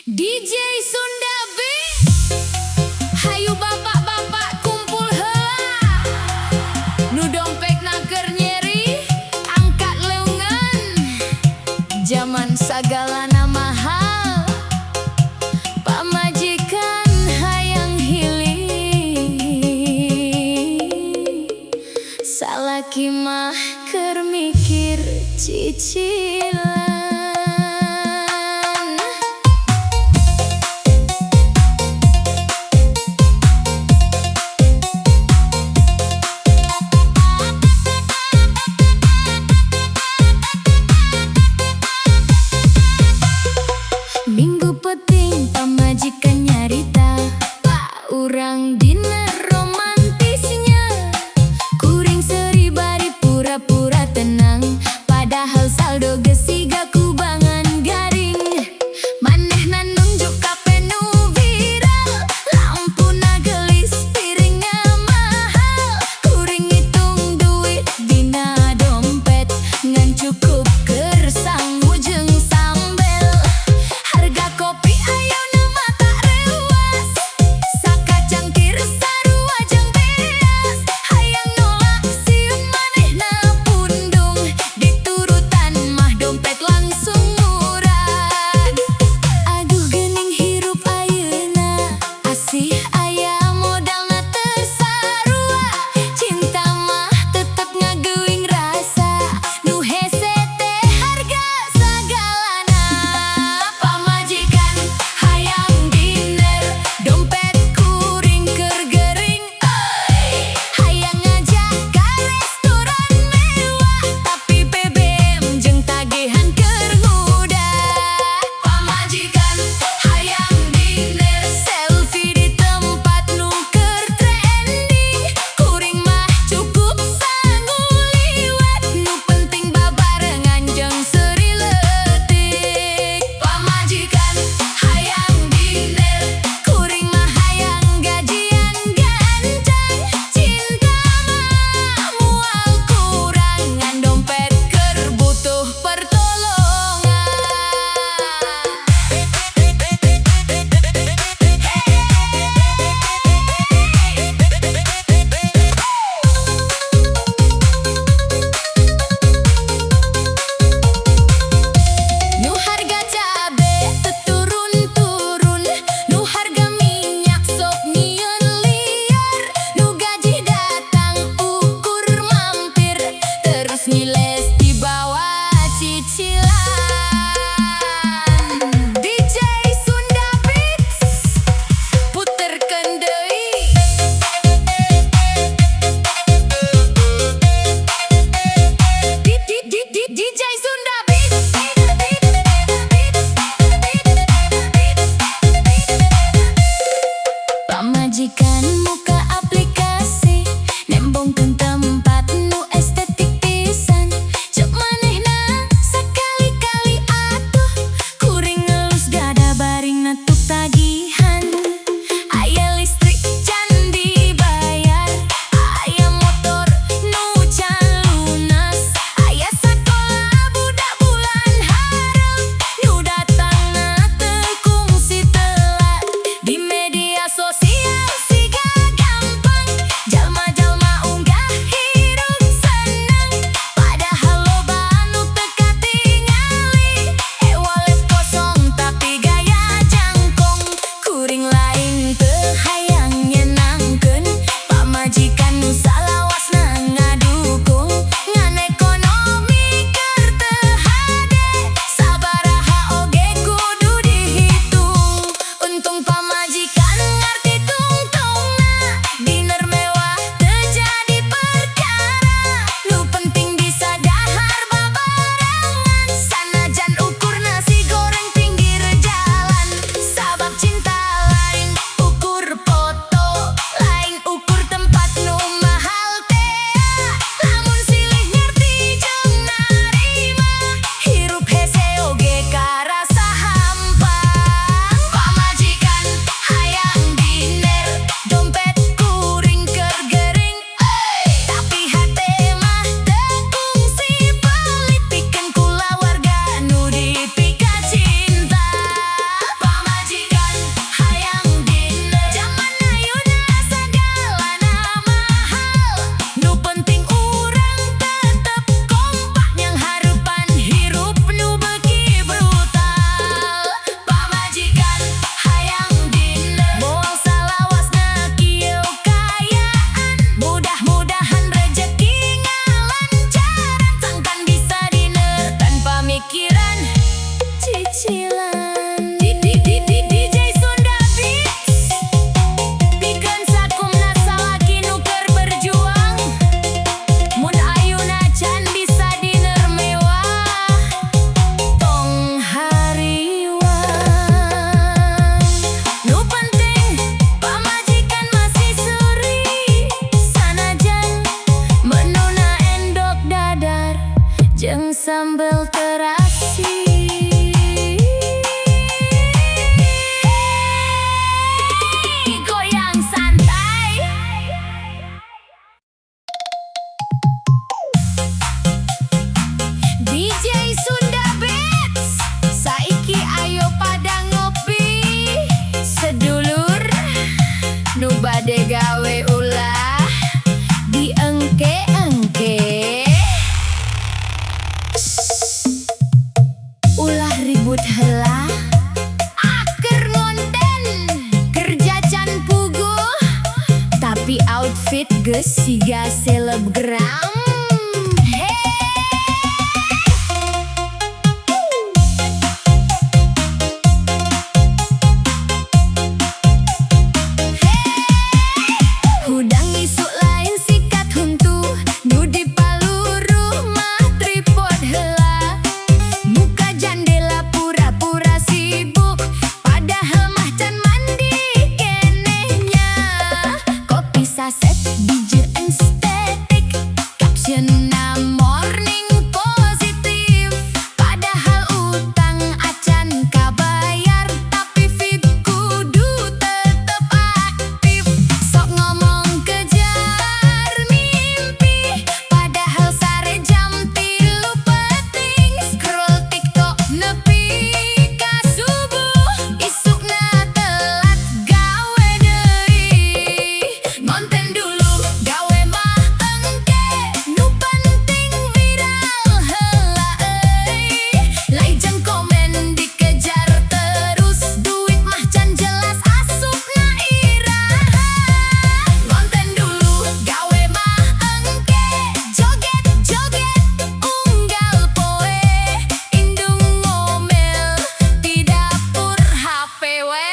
DJ Sunda B, hayu bapak-bapak kumpul heula. Nu dompetna keur nyeri, angkat leungeun. Zaman sagalana mahal, pamajikan hayang hilih. Salaki mah keur mikir cicilan. DJ Sunda Beats pikeun sakumna salaki nu keur berjuang mun ayeuna can bisa diner mewah tong hariwang nu penting pamajikan masih suri sanajan menuna endog dadar jeung sambel terasi. Goyang santai DJ Sunda Beats saiki ayo pada ngopi sedulur nu bade gawe ulah diengke-engke ulah ribut heula aker ngonten kerja can puguh tapi outfit geus siga selebgram. Hudang isu lain sikat huntu nu dipaluru mah tripod heula muka jandela pura-pura sibuk padahal mah can mandi kenehnya kopi saset dijieun estetik captionna morning positif padahal utang acan kabayar tapi fit kudu tetep aktif sok ngomong kejar mimpi padahal sare jam 3 penting scroll TikTok nepi ka subuh isukna telat gawe deui ngonten dulu gawe mah engke nu penting viral heula euy like jeung komen dikejar terus duit mah can jelas asupna iraha ngonten dulu gawe mah engke joget-joget unggal poe indung ngomel di dapur HP we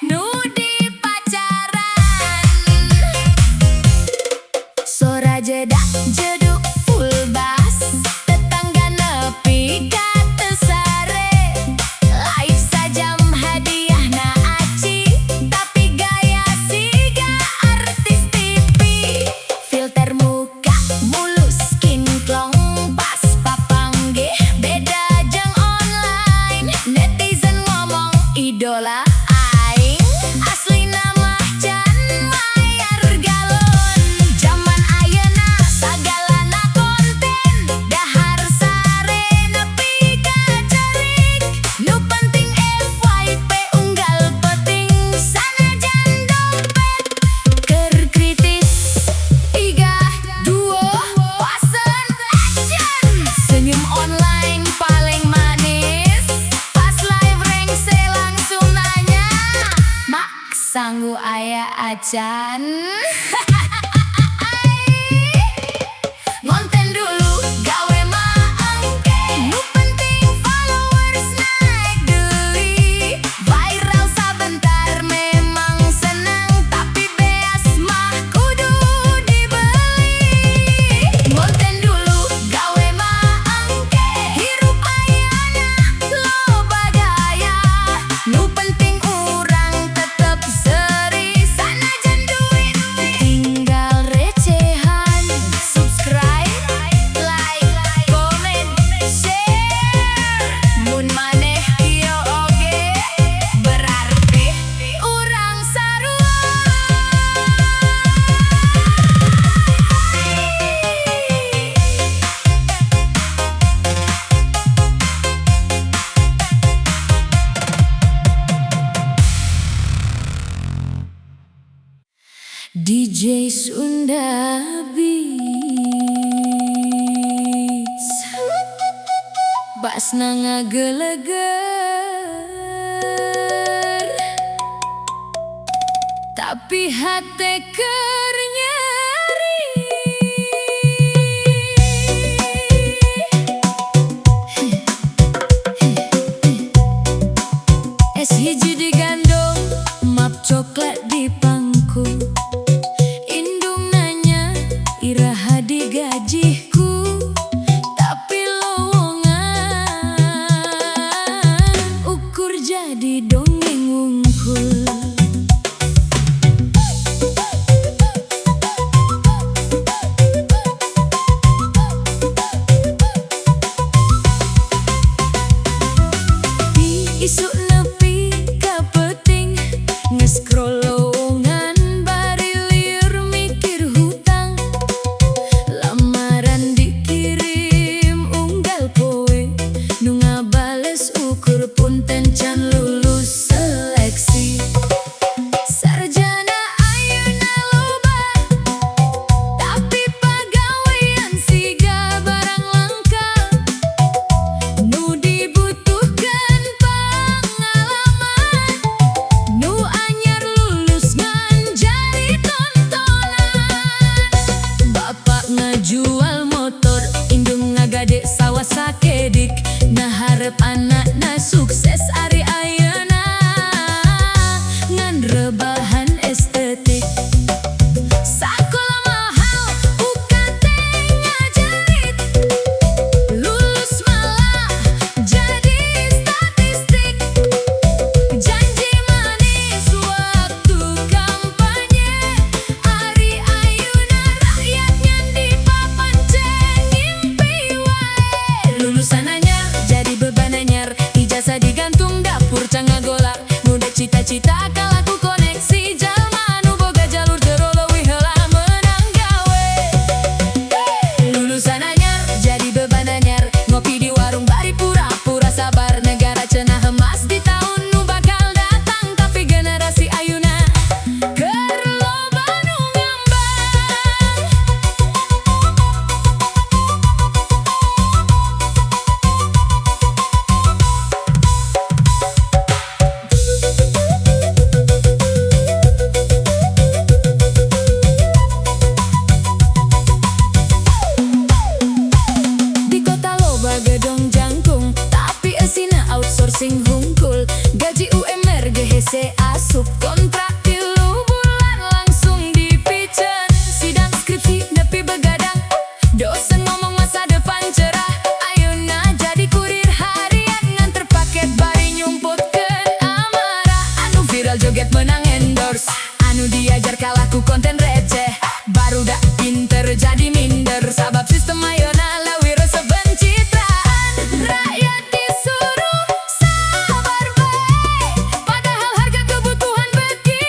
nu di pacaran sora jedak jeduk full bass tetangga nepi ka teu sare live sajam hadiahna aci tapi gaya siga artis TV filter muka mulus skin klong pas papanggih beda jeung online netizen ngomong idola aing aslina mah can mayar galon zaman ayeuna sagalana konten dahar sare nepi ka cerik nu penting FYP unggal penting sanajan dompet keur kritis igah duo pasen action senyum online paling manis pas live rengse langsung nanya mak sanggu aya acan. Ngonten dulu gawe mah engke nu penting followers naik deui viral sabentar memang senang tapi beas mah kudu dibeli ngonten dulu gawe mah engke hirup ayeuna loba gaya nu penting urang tetep seri sanajan duit tinggal recehan subscribe like comment share mun maneh kieu oge berarti urang sarua. DJ Sunda Beats basna ngageleger tapi hate keur nyeri Es hiji digandong, map coklat di pangku. Indung nanya, iraha digajiku, tapi lowongan ukur jadi dongeng wungkul. Isuk nepi ka peting, nge-scroll lowongan bari liur mikir hutang. Lamaran dikirim unggal poe, nu ngabales ukur punten can lulus seleksi. Sarjana ayeuna loba, tapi pagawean siga barang langka. Nu dibutuhkan pengalaman, nu anyar lulus ngan jadi tontonan. Bapak ngajual motor, indung ngagade Kawasaki dik. Nah harap anakna sukses ari ayeuna, ngan rebahan estetik. Sakola mahal, UKT nya jerit, lulus malah jadi statistik. Janji manis waktu kampanye, ari ayeuna rakyat ngan dipapan ngimpi wae. Lulusan anyar jadi beban anyar, ijazah digantung dapur cangga golak. Muda cita-cita kalaku koneksi, jalma nu boga jalur jero leuwih heula menang gawe. Lulusan anyar jadi beban anyar, ngopi di warung bari pura-pura sabar. Negara cenah emas di tahun nu bakal datang, tapi generasi ayeuna keur loba nu ngambang. Di kota loba gedong jangkung, tapi esina outsourcing hungkul. Gaji UMR GHC asup kontrak 3 bulan langsung dipicen. Sidang skripsi nepi begadang, dosen ngomong masa depan cerah. Ayeuna jadi kurir harian, nganter paket bari nyumputkeun amarah. Anu viral joget menang endorse, anu diajar kalaku konten receh. Barudak pinter jadi minder, sabab sistem ayeuna leuwih resep pencitraan. Rakyat disuruh sabar bae, padahal harga kebutuhan begitu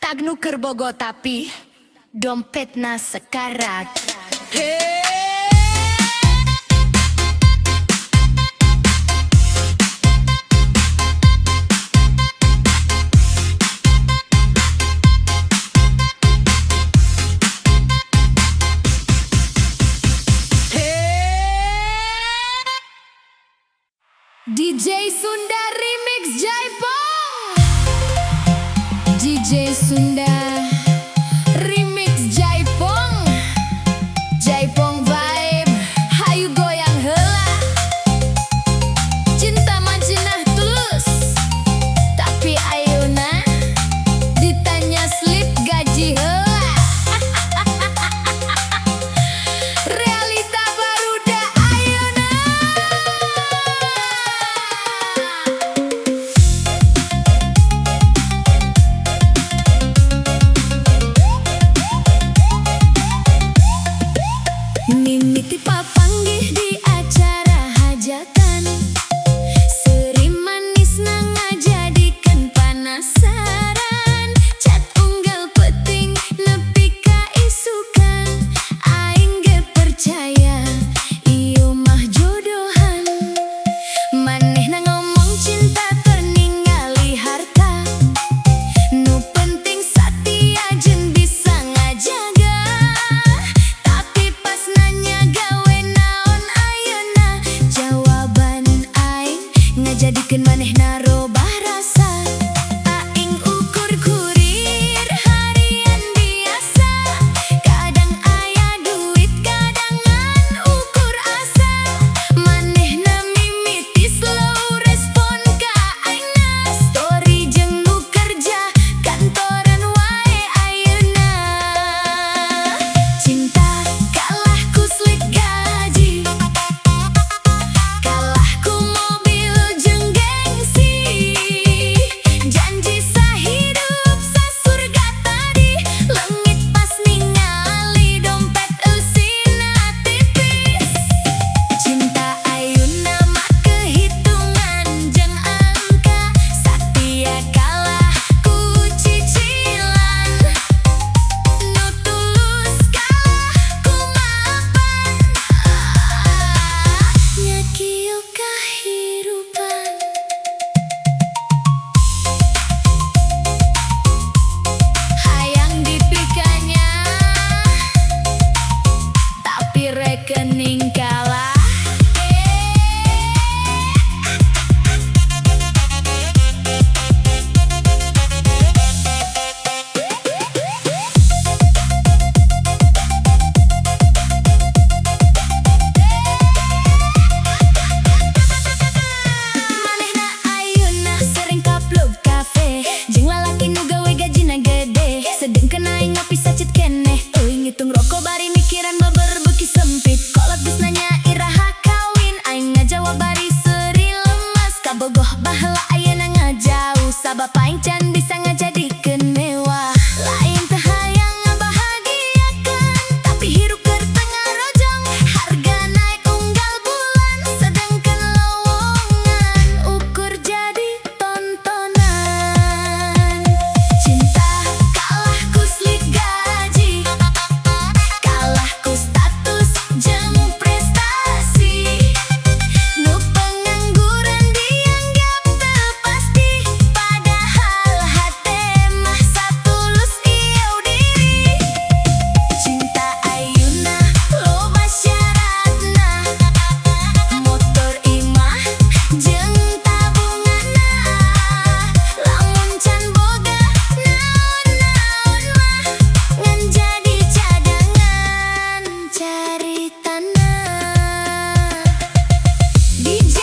tagnu kerbogo tapi dompetna sekarat. DJ Sunda Remix Jaipong. DJ Sunda Remix Jaipong. Jaipong vibe, hayu goyang heula. Cinta mah cenah tulus, tapi ayeuna ditanya slip gaji heula. Realita barudak ayeuna. Mimiti papanggih di acara hajatan, seri manis na ngajadikeun penasaran. Cat unggal penting nepi ka isukan, aing ge percaya ieu mah jodohan. Manehna ngomong cinta terningali harta, nu penting satia jeung bisa ngajaga. Tapi pas nanya gawe naon ayeuna, jawaban aing ngajadikeun manehna robah rasa. Aing ukur kurir harian biasa, kadang aya duit kadangan ukur asa. Manehna mimiti slow respon ka aingna, story jeung nu kerja kantoran wae ayeuna. Cinta kalah ku slip gaji, kalah ku mobil jeung gengsi. Janji sahidup sasurga tadi, leungit pas ningali dompet eusina tipis. Cinta ayeuna mah kehitungan jeung angka, satia kalah ku cicilan. Nu tulus kalah ku maafan, nya kieu kahirupan. Hayang dipikanya, tapi rekening kalah. Manehna ayeuna sering ka Plug Cafe, jeung lalaki nu gawe gajina gede. Sedengkeun aing ngopi sacit keneh, euy ngitung rokok bari mikiran baber beuki sempit. Kolot geus nanya iraha kawin, aing ngajawab bari seri lemas. Kabogoh baheula ayeuna ngajauh, sabab aing can bisa ngajadikeun mewah. Lain teu hayang ngabahagiakeun, tapi hirup keur tengah rojong. Harga naik unggal bulan, sedengkeun lowongan ukur jadi tontonan. Cinta kalah ku slip gaji, kalah ku status jeung prestasi. Nu pengangguran dianggap teu pasti, padahal hate mah satulus ieu diri. Cinta ayeuna loba syaratna, motor imah jeung tabunganna. Lamun can boga naon-naon mah ngan jadi cadangan caritana. DJ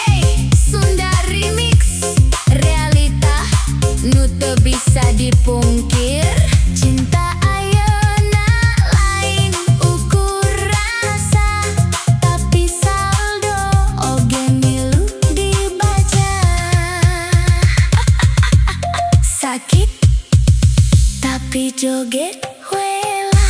Sunda Remix, realita nu teu bisa dipungkir. Cinta ayeuna lain ukur rasa, tapi saldo oge milu dibaca. Sakit tapi joget heula.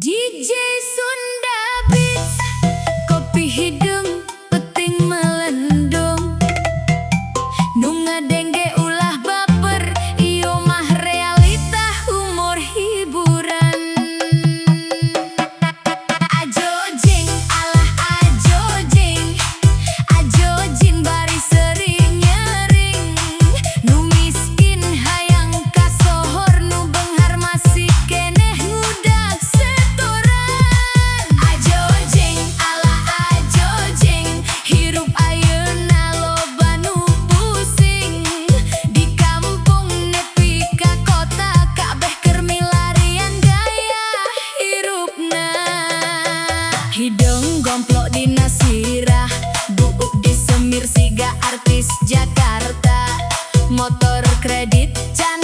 DJ Sunda Beats, kopi Kopi hidung, peting melendung, nunga dengge ulah baper, iyo mah realita humor hiburan. Ajojing, alah ajojing, ajojin bari sering nyering, nu miskin hayang kasohor, nu beunghar masih keneh ngudag setoran. Ajojing, alah ajojing, hirup ayeuna loba nu pusing, di kampung nepi ka kota kabeh keur milarian gaya hirupna. Hidung gomplok dina sirah, buuk disemir siga artis Jakarta, motor kredit can